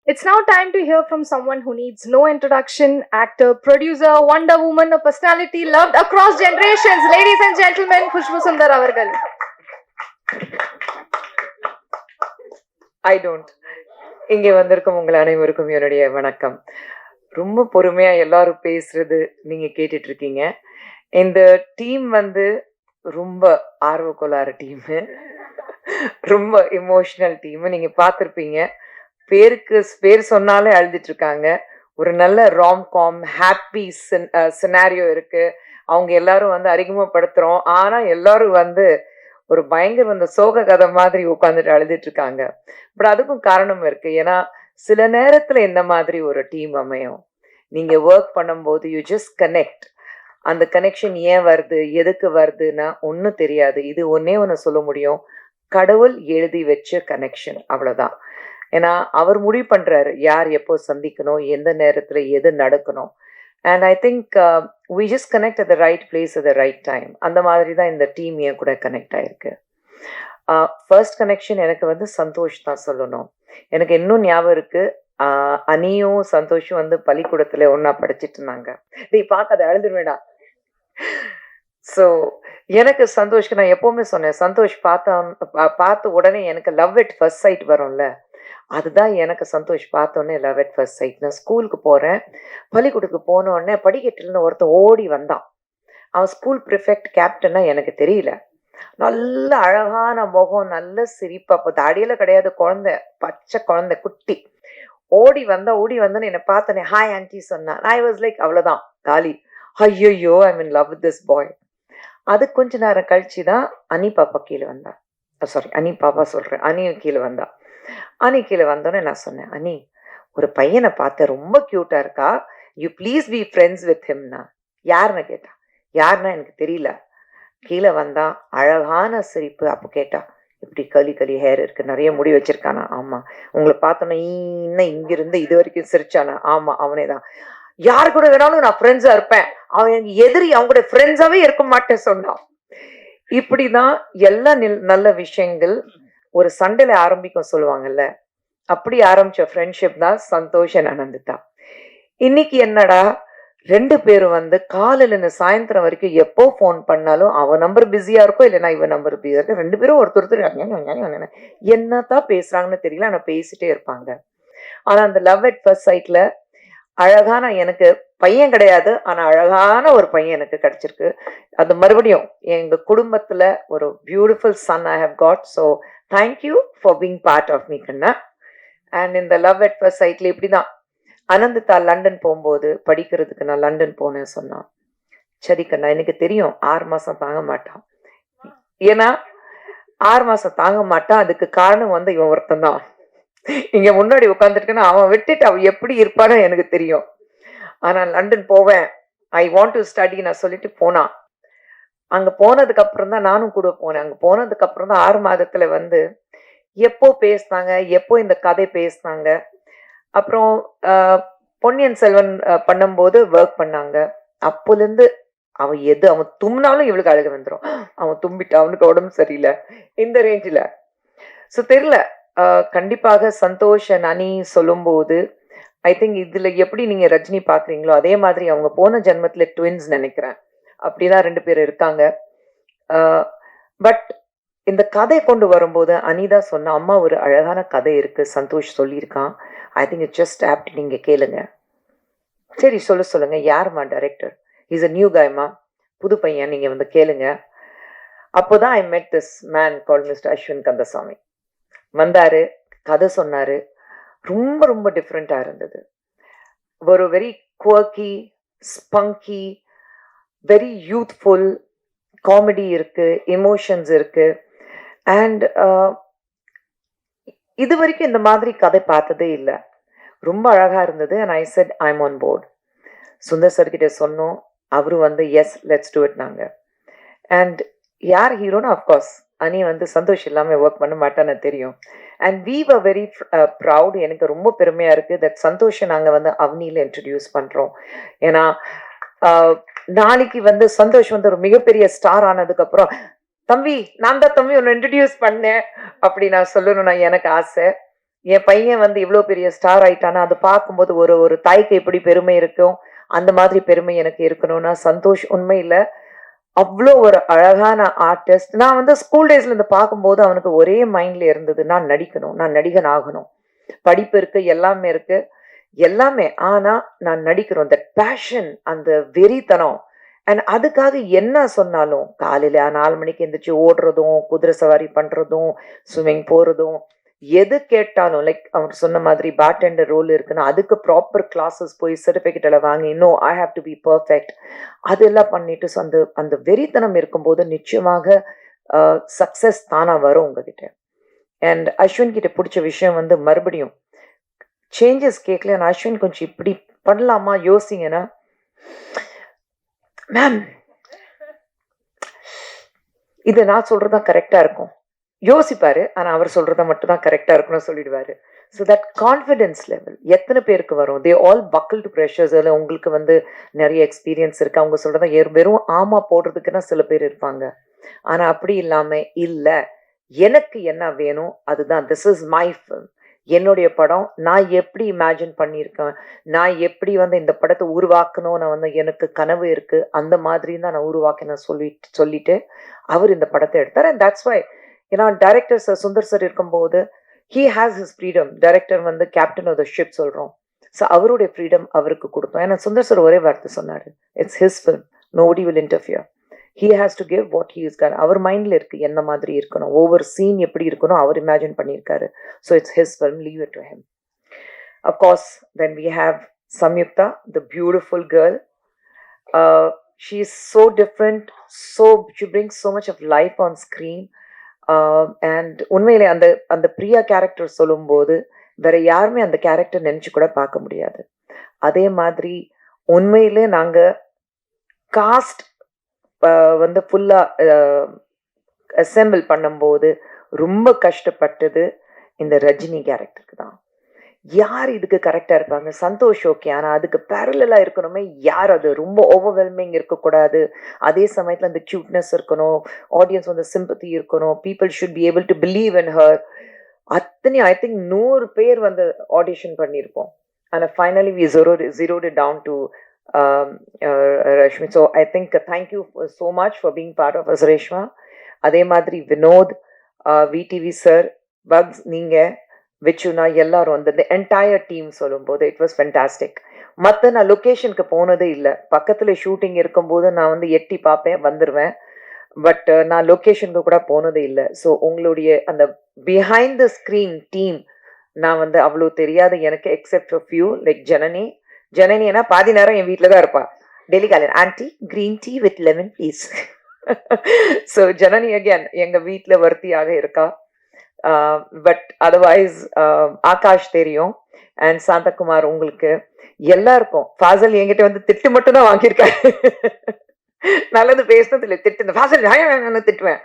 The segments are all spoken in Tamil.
It's now time to hear from someone who needs no introduction, actor, producer, Wonder Woman, a personality loved across generations. Ladies and gentlemen, Khushbu Sundar Avargal. I don't. இங்கே வந்திருக்கும் உங்கள் அனைவருக்கும் என்னுடைய வணக்கம். ரொம்ப பொறுமையா எல்லாரும் பேசுறது நீங்க கேட்டுட்டு இருக்கீங்க. இந்த டீம் வந்து ரொம்ப ஆர்வக்கோளாறு டீமு, ரொம்ப எமோஷனல் டீமு. நீங்க பார்த்துருப்பீங்க. பேர் சொன்னாலே அழுதுட்டு இருக்காங்க. ஒரு நல்ல ராம்காம் ஹாப்பி சினாரியோ இருக்கு. அவங்க எல்லாரும் வந்து அறிமுகப்படுத்துறோம். ஆனா எல்லாரும் வந்து ஒரு பயங்கர அந்த சோக கதை மாதிரி உட்காந்துட்டு அழுதுட்டு இருக்காங்க. பட் அதுக்கும் காரணம் இருக்கு. ஏன்னா சில நேரத்துல இந்த மாதிரி ஒரு டீம் அமையும். நீங்க ஒர்க் பண்ணும்போது யூ ஜஸ்ட் கனெக்ட். அந்த கனெக்ஷன் ஏன் வருது, எதுக்கு வருதுன்னா ஒன்றும் தெரியாது. இது ஒன்னே ஒன்று சொல்ல முடியும், கடவுள் எழுதி வச்ச கனெக்ஷன், அவ்வளோதான். ஏன்னா அவர் முடிவு பண்றாரு யார் எப்போ சந்திக்கணும், எந்த நேரத்துல எது நடக்கணும். And I think we just connect at the right place at the right time. அந்த மாதிரி தான் இந்த டீம் ஏன் கூட கனெக்ட் ஆயிருக்கு. ஃபர்ஸ்ட் கனெக்ஷன் எனக்கு வந்து சந்தோஷ் தான் சொல்லணும். எனக்கு இன்னும் ஞாபகம் இருக்கு. அனியும் சந்தோஷும் வந்து பள்ளிக்கூடத்துல ஒன்னா படிச்சுட்டு இருந்தாங்க. டேய் பார்க்காத அழுதுருவேடா. ஸோ எனக்கு சந்தோஷ்க்கு நான் எப்பவுமே சொன்னேன், சந்தோஷ் பார்த்த உடனே எனக்கு லவ் இட் ஃபர்ஸ்ட் சைட் வரும்ல, அதுதான் எனக்கு சந்தோஷ் பார்த்தோன்னே லவ் இட் ஃபர்ஸ்ட் சைட். நான் ஸ்கூலுக்கு போகிறேன், பள்ளிக்கூடத்துக்கு போன உடனே படிக்கட்டுலன்னு ஒருத்தன் ஓடி வந்தான். அவன் ஸ்கூல் ப்ரிஃபெக்ட் கேப்டன்னா எனக்கு தெரியல. நல்ல அழகான முகம், நல்ல சிரிப்பு. அப்போ தாடியெல்லாம் கிடையாது, குழந்தை, பச்சை குழந்தை, குட்டி. ஓடி வந்தோன்னு என்னை பார்த்தனே ஹாய் ஆன்டி சொன்னான். ஐ வாஸ் லைக் அவ்வளோதான் காலி. ஐயோ ஐ mean love with this boy. அது கொஞ்ச நேரம் கழிச்சு தான் அனி பாப்பா கீழே வந்தா. சாரி, அனி பாப்பா சொல்கிறேன், அனியும் கீழே வந்தா. அனி கீழே வந்தோன்னே நான் சொன்னேன், அனி ஒரு பையனை பார்த்தேன், ரொம்ப க்யூட்டா இருக்கா, you please be friends with ஹிம்னா. யாருன்னு கேட்டா. யாருன்னா எனக்கு தெரியல. கீழே வந்தா, அழகான சிரிப்பு. அப்போ கேட்டா, இப்படி களி ஹேர் இருக்கு, நிறைய முடி வச்சிருக்கானா. ஆமா. உங்களை பார்த்தோன்னா இன்னும் இங்கிருந்து இது வரைக்கும் சிரிச்சானா. ஆமா அவனே தான். யாரு கூட வேணாலும் நான் ஃப்ரெண்ட்ஸா இருப்பேன், அவன் எனக்கு எதிரி, அவங்களோட ஃப்ரெண்ட்ஸாவே இருக்க மாட்டேன் சொன்னான். இப்படிதான் எல்லா நல்ல விஷயங்கள் ஒரு சண்டையில ஆரம்பிக்கும் சொல்லுவாங்கல்ல, அப்படி ஆரம்பிச்ச ஃப்ரெண்ட்ஷிப் தான் சந்தோஷ் அண்ட் அனந்திதா. இன்னைக்கு என்னடா, ரெண்டு பேரும் வந்து காலையில இருந்து சாயந்தரம் வரைக்கும் எப்போ ஃபோன் பண்ணாலும் அவன் நம்பர் பிஸியா இருக்கும், இல்லைன்னா இவன் நம்பர் பிஸியா இருக்கும். ரெண்டு பேரும் ஒருத்தர் என்னத்தான் பேசுறாங்கன்னு தெரியல, ஆனா பேசிட்டே இருப்பாங்க. ஆனா அந்த லவ் அட் ஃபர்ஸ்ட் சைட்ல அழகான, எனக்கு பையன் கிடையாது, ஆனா அழகான ஒரு பையன் எனக்கு கிடைச்சிருக்கு. அது மறுபடியும் எங்க குடும்பத்துல ஒரு beautiful son I have got. So thank you for being part of me கண்ணா. அண்ட் இந்த லவ் அட் ஃபர்ஸ்ட் சைட்ல இப்படிதான். அனந்திதா லண்டன் போகும்போது படிக்கிறதுக்கு நான் லண்டன் போனேன் சொன்னான். சரி கண்ணா, எனக்கு தெரியும் 6 மாசம் தாங்க மாட்டான். ஏன்னா 6 மாசம் தாங்க மாட்டான், அதுக்கு காரணம் வந்து இவன் ஒருத்தன் தான். இங்க முன்னாடி உட்காந்துருக்குன்னா அவன் விட்டுட்டு அவன் எப்படி இருப்பானோ எனக்கு தெரியும். ஆனா லண்டன் போவேன், ஐ வாண்ட் டு ஸ்டடி நான் சொல்லிட்டு போனான். அங்க போனதுக்கு அப்புறம் தான் நானும் கூட போனேன். அங்க போனதுக்கு அப்புறம் தான் 6 மாதத்துல வந்து எப்போ பேசினாங்க, எப்போ இந்த கதை பேசினாங்க. அப்புறம் பொன்னியின் செல்வன் பண்ணும்போது ஒர்க் பண்ணாங்க. அப்போலேருந்து அவன் தும்னாலும் இவளுக்கு அழகு வந்துடும். அவன் தும்பிட்டு அவனுக்கு உடம்பு சரியில்லை, இந்த ரேஞ்சில். ஸோ தெரியல. கண்டிப்பாக சந்தோஷ் அனி சொல்லும்போது ஐ திங்க் இதுல எப்படி நீங்க ரஜினி பாக்குறீங்களோ அதே மாதிரி அவங்க போன ஜென்மத்துல ட்வின்ஸ் நினைக்கிறேன். அப்படிதான் ரெண்டு பேரும் இருக்காங்க. பட் இந்த கதை கொண்டு வரும்போது அனிதா சொன்ன அம்மா ஒரு அழகான கதை இருக்கு, சந்தோஷ் சொல்லியிருக்கான். I think it's just apt, நீங்க கேளுங்க. சரி சொல்லுங்க, யாருமா டைரக்டர்? இஸ் அ நியூ கைமா, புது பையன், நீங்க வந்து கேளுங்க. அப்போதான் I met this man call mister Ashwin Kandasamy. வந்தாரு, கதை சொன்னாரு. ரொம்ப ரொம்ப டிஃப்ரெண்டா இருந்தது. ஒரு very quirky, spunky, very youthful, comedy இருக்கு, எமோஷன்ஸ் இருக்கு. அண்ட் இது வரைக்கும் இந்த மாதிரி கதை பார்த்ததே இல்லை. ரொம்ப அழகா இருந்தது. And I said I am on board. Sundar sir கிட்ட சொன்னோம், அவரு வந்து எஸ் லெட்ஸ் டூ இட் நாங்க. அண்ட் யார் ஹீரோனா அஃப்கோர்ஸ் அனி வந்து சந்தோஷ் இல்லாமல் ஒர்க் பண்ண மாட்டான்னு தெரியும். And we were very proud. எனக்கு ரொம்ப பெருமையாக இருக்குது தட் சந்தோஷை நாங்கள் வந்து அவனியில் இன்ட்ரடியூஸ் பண்ணுறோம். ஏன்னா நாளைக்கு வந்து சந்தோஷ் வந்து ஒரு மிகப்பெரிய ஸ்டார் ஆனதுக்கப்புறம், தம்பி நான் தான் தம்பி ஒன்று இன்ட்ரடியூஸ் பண்ணேன் அப்படி நான் சொல்லணும்னா எனக்கு ஆசை. என் பையன் வந்து இவ்வளோ பெரிய ஸ்டார் ஆயிட்டானா அது பார்க்கும்போது ஒரு ஒரு தாய்க்கு எப்படி பெருமை இருக்கும் அந்த மாதிரி பெருமை எனக்கு இருக்கணும்னா சந்தோஷ் உண்மையில அவ்வளோ ஒரு அழகான ஆர்டிஸ்ட். நான் வந்து ஸ்கூல் டேஸ்ல இருந்து பார்க்கும்போது அவனுக்கு ஒரே மைண்ட்ல இருந்தது, நான் நடிக்கணும், நான் நடிகன் ஆகணும். படிப்பு இருக்கு, எல்லாமே இருக்கு, எல்லாமே. ஆனா நான் நடிக்கிறோம், அந்த பேஷன், அந்த வெறித்தனம். அண்ட் அதுக்காக என்ன சொன்னாலும் காலையில 4 மணிக்கு எந்திரிச்சு ஓடுறதும், குதிரை சவாரி பண்றதும், ஸ்விம்மிங் போறதும், எது கேட்டாலும் லைக் அவர் சொன்ன மாதிரி பேட்டெண்டர் ரோல் இருக்குன்னா அதுக்கு ப்ராப்பர் கிளாஸஸ் போய் சர்டிஃபிகேட் எல்லாம் வாங்கி இன்னும் I have to be perfect அதெல்லாம் பண்ணிட்டு அந்த அந்த வெறித்தனம் இருக்கும்போது நிச்சயமாக சக்சஸ் தானா வரும் உங்ககிட்ட. அண்ட் அஸ்வின் கிட்ட பிடிச்ச விஷயம் வந்து மறுபடியும் சேஞ்சஸ் கேட்கல. அஸ்வின் கொஞ்சம் இப்படி பண்ணலாமா யோசிங்கன்னா, மேம் இது நான் சொல்றதுதான் கரெக்டா இருக்கும் யோசிப்பாரு. ஆனா அவர் சொல்றத மட்டும் தான் கரெக்டா இருக்குன்னு சொல்லிடுவாரு. ஸோ தட் கான்ஃபிடென்ஸ் லெவல் எத்தனை பேருக்கு வரும்? They all buckle to pressures. அதில் உங்களுக்கு வந்து நிறைய எக்ஸ்பீரியன்ஸ் இருக்கு. அவங்க சொல்றத வெறும் ஆமா போடுறதுக்குன்னா சில பேர் இருப்பாங்க. ஆனா அப்படி இல்லாம இல்ல, எனக்கு என்ன வேணும் அதுதான், திஸ் இஸ் மை ஃபில்ம், என்னுடைய படம், நான் எப்படி இமேஜின் பண்ணியிருக்கேன், நான் எப்படி வந்து இந்த படத்தை உருவாக்கணும்னு வந்து எனக்கு கனவு இருக்கு, அந்த மாதிரி தான் நான் உருவாக்கினேன் சொல்லிட்டு அவர் இந்த படத்தை எடுத்தார். அண்ட் தட்ஸ் வை ஏன்னா டைரக்டர் சார் சுந்தர் சார் இருக்கும்போது he has his freedom. Director வந்து கேப்டன் ஆஃப் த ஷிப் சொல்றோம். ஸோ அவருடைய ஃப்ரீடம் அவருக்கு கொடுத்தோம். ஏன்னா சுந்தர் சார் ஒரே வார்த்தை சொன்னாரு, it's his film, nobody will interfere, he has to give what he is gone. அவர் மைண்ட்ல இருக்கு என்ன மாதிரி இருக்கணும், ஒவ்வொரு சீன் எப்படி இருக்கணும் அவர் இமேஜின் பண்ணியிருக்காரு. So it's his film, leave it to him. Of course then we have Samyuktha, the beautiful girl. She is so different, she brings so much of life on screen. And உண்மையிலே அந்த அந்த பிரியா கேரக்டர் சொல்லும்போது வேற யாருமே அந்த கேரக்டர் நினைச்சு கூட பார்க்க முடியாது. அதே மாதிரி உண்மையிலே நாங்க காஸ்ட் வந்து ஃபுல்லா அசெம்பிள் பண்ணும்போது ரொம்ப கஷ்டப்பட்டது இந்த ரஜினி கேரக்டருக்கு தான். யார் இதுக்கு கரெக்டா இருப்பாங்க? சந்தோஷ் ஓகே, ஆனா அதுக்கு பேரலா இருக்கணுமே யார்? அது ரொம்ப ஓவர்வெல்மிங் இருக்கக்கூடாது, அதே சமயத்துல அந்த கியூட்னஸ் இருக்கணும், ஆடியன்ஸ் வந்து சிம்பத்தி இருக்கணும், people should be able to believe in her. அத்தனை ஐ திங்க் 100 பேர் வந்து ஆடிஷன் பண்ணியிருப்போம். ஆனா finally we zeroed it down to Rashmi. So I think thank you so much for being part of us Reshma. அதே மாதிரி வினோத், விடிவி சார், பக்ஸ், நீங்க, விச்சுனா, எல்லாரும் அந்த என்டையர் டீம் சொல்லும்போது இட் வாஸ் ஃபென்டாஸ்டிக். மற்ற நான் லொக்கேஷனுக்கு போனதே இல்லை. பக்கத்தில் ஷூட்டிங் இருக்கும்போது நான் வந்து எட்டி பார்ப்பேன், வந்துடுவேன். பட் நான் லொக்கேஷனுக்கு கூட போனதே இல்லை. ஸோ உங்களுடைய அந்த பிஹைண்ட் த ஸ்க்ரீன் டீம் நான் வந்து அவ்வளோ தெரியாது எனக்கு, எக்ஸெப்ட் ஃபியூ லைக் ஜனனி. ஜனனினா பாதி நேரம் என் வீட்டில் தான் இருப்பா. டெய்லி காலையில் anti green tea with lemon please. So Janani again எங்கள் வீட்டில் வர்த்தியாக இருக்கா. பட் அதர்வைஸ் ஆகாஷ் தெரியும், அண்ட் சாந்தகுமார் உங்களுக்கு எல்லாருக்கும். ஃபாசல் என்கிட்ட வந்து திட்டு மட்டும் தான் வாங்கியிருக்காரு. நல்லது பேசுனது இல்லை, திட்டு. இந்த ஃபாசல் நான் திட்டுவேன்.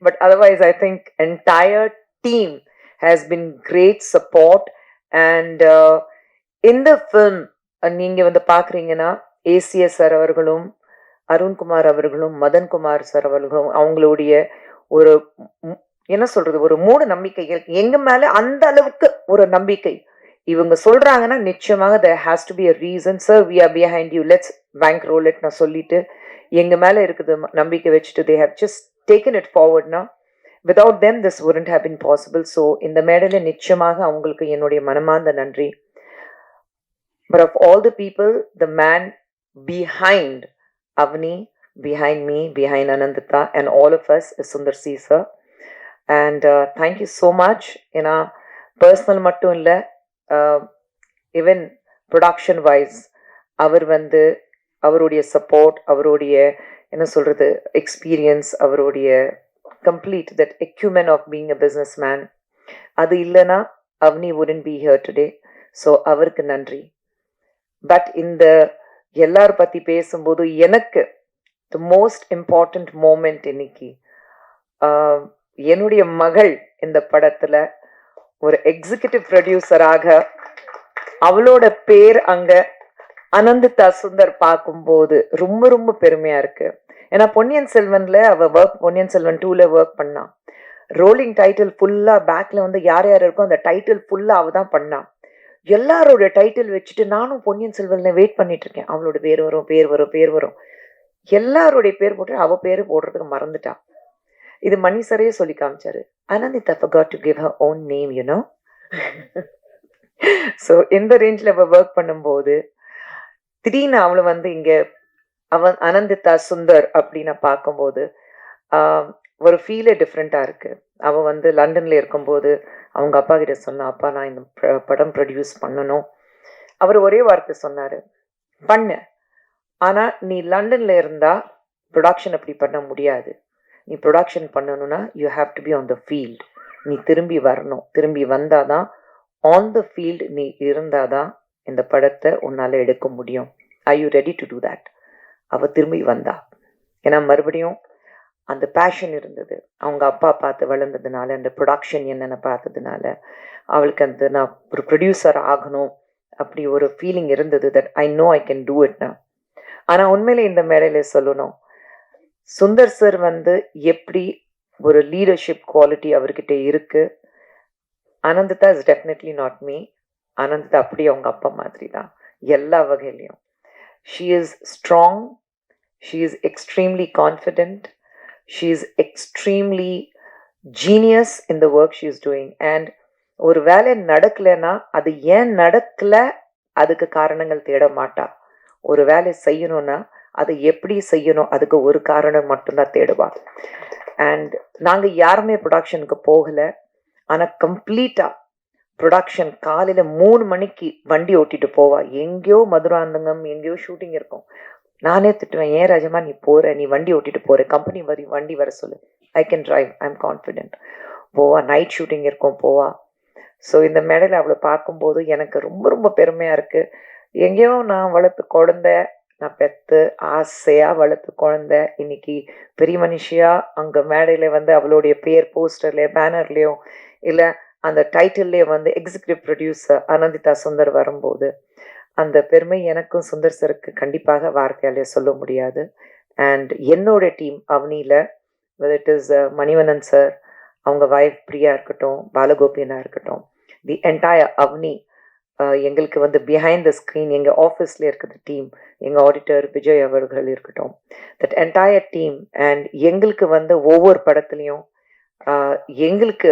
But otherwise I think entire team has been great support. And இந்த ஃபில்ம் நீங்க வந்து பாக்குறீங்கன்னா ஏசிஎஸ் சார் அவர்களும், அருண்குமார் அவர்களும், மதன்குமார் சார் அவர்களும், அவங்களுடைய ஒரு என்ன சொல்றது, ஒரு மூட நம்பிக்கைகள் எங்க மேல அந்த அளவுக்கு ஒரு நம்பிக்கை இவங்க சொல்றாங்கன்னா நிச்சயமாக there has to be a reason. Sir, we are behind you, let's bankroll it நான் சொல்லிட்டு எங்க மேல இருக்குது நம்பிக்கை வச்சுட்டு they have just taken it forward. now without them this wouldn't have been possible. So இந்த மேடையில நிச்சயமாக அவங்களுக்கு என்னுடைய மனமார்ந்த நன்றி. But of all the people, the man behind Avni, behind me, behind Anandita and all of us is Sundar C sir. And thank you so much. ஏன்னா பர்சனல் மட்டும் இல்லை, ஈவன் ப்ரொடக்ஷன் வைஸ் அவர் வந்து அவருடைய சப்போர்ட், அவருடைய என்ன சொல்றது எக்ஸ்பீரியன்ஸ், அவருடைய complete that acumen of being a business man, அது இல்லைன்னா Avani wouldn't be here today. So அவருக்கு நன்றி. பட் இந்த எல்லாரும் பத்தி பேசும்போது எனக்கு த மோஸ்ட் இம்பார்ட்டன்ட் மூமெண்ட் இன்னைக்கு என்னுடைய மகள் இந்த படத்துல ஒரு எக்ஸிகியூட்டிவ் ப்ரொடியூசராக அவளோட பேர் அங்க அனந்திதா சுந்தர் பார்க்கும்போது ரொம்ப ரொம்ப பெருமையா இருக்கு. ஏன்னா பொன்னியின் செல்வன்ல அவ பொன்னியின் செல்வன் 2ல ஒர்க் பண்ணா. ரோலிங் டைட்டில் ஃபுல்லாக பேக்கில் வந்து யார் யார் இருக்கோ அந்த டைட்டில் ஃபுல்லாக அவள் தான் பண்ணா. எல்லாரோட டைட்டில் வச்சுட்டு நானும் பொன்னியின் செல்வனில் வெயிட் பண்ணிட்டு இருக்கேன். அவளோட பேர் வரும், பேர் வரும், பேர் வரும். எல்லாருடைய பேர் போட்டு அவள் பேர் போடுறதுக்கு மறந்துட்டா. இது மணி சரையே சொல்லி காமிச்சாரு. Anandita forgot to give her own name, you know. So இந்த ரேஞ்சில் அவள் ஒர்க் பண்ணும்போது திடீர்னு அவளை வந்து இங்கே அனந்திதா சுந்தர் அப்படின்னு பார்க்கும்போது ஒரு ஃபீலே டிஃப்ரெண்ட்டாக இருக்குது. அவள் வந்து லண்டனில் இருக்கும்போது அவங்க அப்பா கிட்ட சொன்னா, அப்பா நான் இந்த படம் ப்ரொடியூஸ் பண்ணணும். அவர் ஒரே வார்த்தை சொன்னார், பண்ணு, ஆனால் நீ லண்டனில் இருந்தால் ப்ரொடக்ஷன் அப்படி பண்ண முடியாது. நீ ப்ரொடக்ஷன் பண்ணணும்னா you have to be on the field. நீ திரும்பி வரணும். திரும்பி வந்தால் தான் ஆன் த ஃபீல்டு நீ இருந்தால் தான் இந்த படத்தை உன்னால் எடுக்க முடியும். Are you ready to do that? அவள் திரும்பி வந்தா. ஏன்னா மறுபடியும் அந்த பேஷன் இருந்தது. அவங்க அப்பா பார்த்து வளர்ந்ததுனால, அந்த ப்ரொடக்ஷன் என்னென்ன பார்த்ததுனால அவளுக்கு அந்த நான் ஒரு ப்ரொடியூசர் ஆகணும் அப்படி ஒரு ஃபீலிங் இருந்தது. That I know I can do இட்னா. ஆனால் உண்மையிலே இந்த மேடையில் சொல்லணும், சுந்தர் சார் வந்து எப்படி ஒரு லீடர்ஷிப் குவாலிட்டி அவர்கிட்ட இருக்கு. Ananditha is definitely not me. Ananditha அப்படி அவங்க அப்பா மாதிரி தான் எல்லா வகையிலையும். She is strong, she is extremely confident, she is extremely genius in the work she is doing. And ஒரு வேலை நடக்கலைன்னா அது ஏன் நடக்கல அதுக்கு காரணங்கள் தேட மாட்டா. ஒரு வேலை செய்யணும்னா அதை எப்படி செய்யணும் அதுக்கு ஒரு காரணம் மட்டும்தான் தேடுவா. அண்ட் நாங்கள் யாருமே ப்ரொடக்ஷனுக்கு போகலை. ஆனால் கம்ப்ளீட்டாக ப்ரொடக்ஷன் காலையில் 3 மணிக்கு வண்டி ஓட்டிட்டு போவா. எங்கேயோ மதுராந்தகம் எங்கேயோ ஷூட்டிங் இருக்கும். நானே திட்டுவேன், ஏன் ராஜமா நீ போகிற, நீ வண்டி ஓட்டிட்டு போகிற, கம்பெனி வண்டி வர சொல்லு, I can drive, I am confident. போவா. நைட் ஷூட்டிங் இருக்கும், போவா. ஸோ இந்த மேடையில் அவளை பார்க்கும்போது எனக்கு ரொம்ப ரொம்ப பெருமையாக இருக்குது. எங்கேயோ நான் வளர்த்து குழந்தை, நான் பெற்று ஆசையாக வளர்த்து குழந்தை இன்னைக்கு பெரிய மனுஷியாக அங்கே மேடையில் வந்து அவளுடைய பேர் போஸ்டர்லேயோ பேனர்லேயோ இல்லை அந்த டைட்டில்லையே வந்து எக்ஸிக்யூட்டிவ் ப்ரொடியூசர் அனந்திதா சுந்தர் வரும்போது அந்த பெருமை எனக்கும் சுந்தர் சருக்கு கண்டிப்பாக வார்த்தையாலே சொல்ல முடியாது. அண்ட் என்னோட டீம் அவனியில் இட் இஸ் மணிவண்ணன் சார், அவங்க வைஃப் பிரியா இருக்கட்டும், பாலகோபியனா இருக்கட்டும், தி என்டையர் அவனி, எங்களுக்கு வந்து பிஹைண்ட் த ஸ்க்ரீன் எங்கள் ஆஃபீஸில் இருக்கிற டீம், எங்கள் ஆடிட்டர் விஜய் அவர்கள் இருக்கட்டும், தட் என்டையர் டீம். அண்ட் எங்களுக்கு வந்து ஒவ்வொரு படத்துலையும் எங்களுக்கு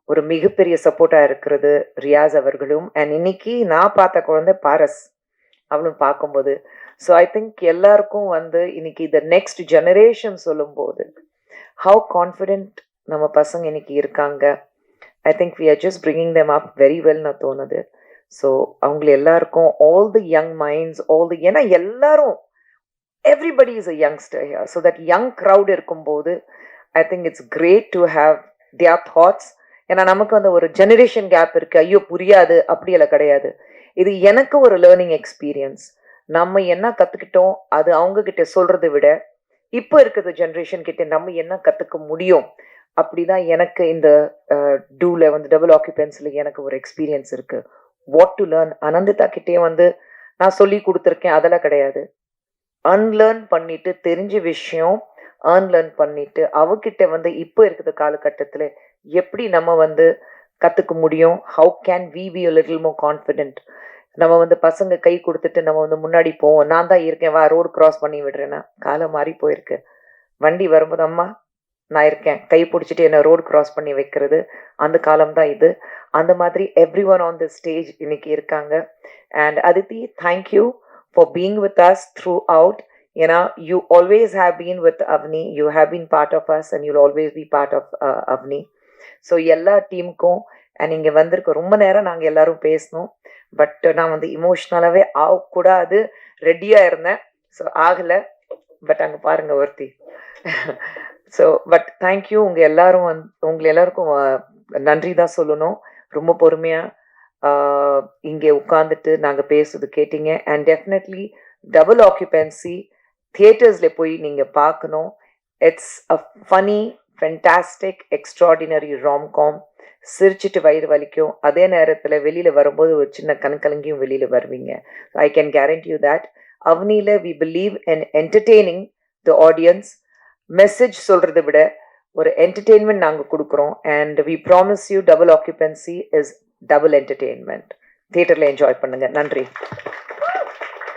ஒரு மிகப்பெரிய சப்போர்ட்டாக இருக்கிறது ரியாஸ் அவர்களும். அண்ட் இன்னைக்கு நான் பார்த்த குழந்தை பாரஸ், அவளும் பார்க்கும்போது ஸோ ஐ திங்க் எல்லாருக்கும் வந்து இன்னைக்கு இந்த நெக்ஸ்ட் ஜெனரேஷன் சொல்லும்போது ஹவு கான்ஃபிடென்ட் நம்ம பசங்க இன்னைக்கு இருக்காங்க. I think we are just bringing them up very வெல்னு தோணுது. ஸோ அவங்க எல்லாருக்கும் ஆல் தி யங் மைண்ட்ஸ், ஏன்னா எல்லாரும் everybody is a youngster here. So that young crowd இருக்கும்போது I think it's great to have their thoughts. ஏன்னா நமக்கு வந்து ஒரு ஜெனரேஷன் கேப் இருக்கு, ஐயோ புரியாது அப்படியெல்லாம் கிடையாது. இது எனக்கு ஒரு லேர்னிங் எக்ஸ்பீரியன்ஸ். நம்ம என்ன கற்றுக்கிட்டோம் அது அவங்க கிட்ட சொல்றதை விட இப்போ இருக்கிற ஜென்ரேஷன் கிட்ட நம்ம என்ன கற்றுக்க முடியும் அப்படிதான் எனக்கு இந்த டூல வந்து டபுள் ஆக்குபென்சில் எனக்கு ஒரு எக்ஸ்பீரியன்ஸ் இருக்கு. What to learn. அனந்திதா கிட்டே வந்து நான் சொல்லி கொடுத்துருக்கேன் அதெல்லாம் கிடையாது. அன்லேர்ன் பண்ணிட்டு தெரிஞ்ச விஷயம் அன்லேர்ன் பண்ணிட்டு அவகிட்ட வந்து இப்போ இருக்கிற காலகட்டத்தில் எப்படி நம்ம வந்து கற்றுக்க முடியும். How can we be a little more confident. நம்ம வந்து பசங்க கை கொடுத்துட்டு நம்ம வந்து முன்னாடி போவோம், நான் தான் இருக்கேன் வா ரோடு கிராஸ் பண்ணி விடுறேன்னா காலம் மாறி போயிருக்கு. வண்டி வரும்போது அம்மா நான் இருக்கேன் கை பிடிச்சிட்டு என்ன ரோடு கிராஸ் பண்ணி வைக்கிறது அந்த காலம் தான் இது. அந்த மாதிரி every one on the stage இன்னைக்கு இருக்காங்க. And Aditi, thank you for being with us throughout. ஏன்னா you always have been with Avani, you have been part of us and you always be part of Avani. So எல்லா டீமுக்கும் அண்ட் இங்கே வந்திருக்க ரொம்ப நேரம் நாங்கள் எல்லாரும் பேசணும். பட் நான் வந்து இமோஷ்னலாகவே ஆகக்கூடாது ரெடியாக இருந்தேன். ஸோ ஆகலை. பட் அங்கே பாருங்கள் ஒருத்தி. So but thank you. உங்கள் எல்லாருக்கும் நன்றி தான் சொல்லணும். ரொம்ப பொறுமையாக இங்கே உட்காந்துட்டு நாங்கள் பேசுறது கேட்டீங்க. அண்ட் டெஃபினெட்லி டபுள் ஆக்குபென்சி தியேட்டர்ஸில் போய் நீங்கள் பார்க்கணும். It's a funny fantastic extraordinary romcom. சிரிச்சிட்டு வயிறு வலிக்கும், அதே நேரத்தில் வெளியில் வரும்போது ஒரு சின்ன கண்கலங்கியும் வெளியில் வருவீங்க. I can guarantee you that. அவனியில் we believe in entertaining the audience. Message சொல்கிறத விட ஒரு என்டர்டெயின்மெண்ட் நாங்கள் கொடுக்குறோம். And we promise you double occupancy is double entertainment. தியேட்டரில் என்ஜாய் பண்ணுங்க. நன்றி.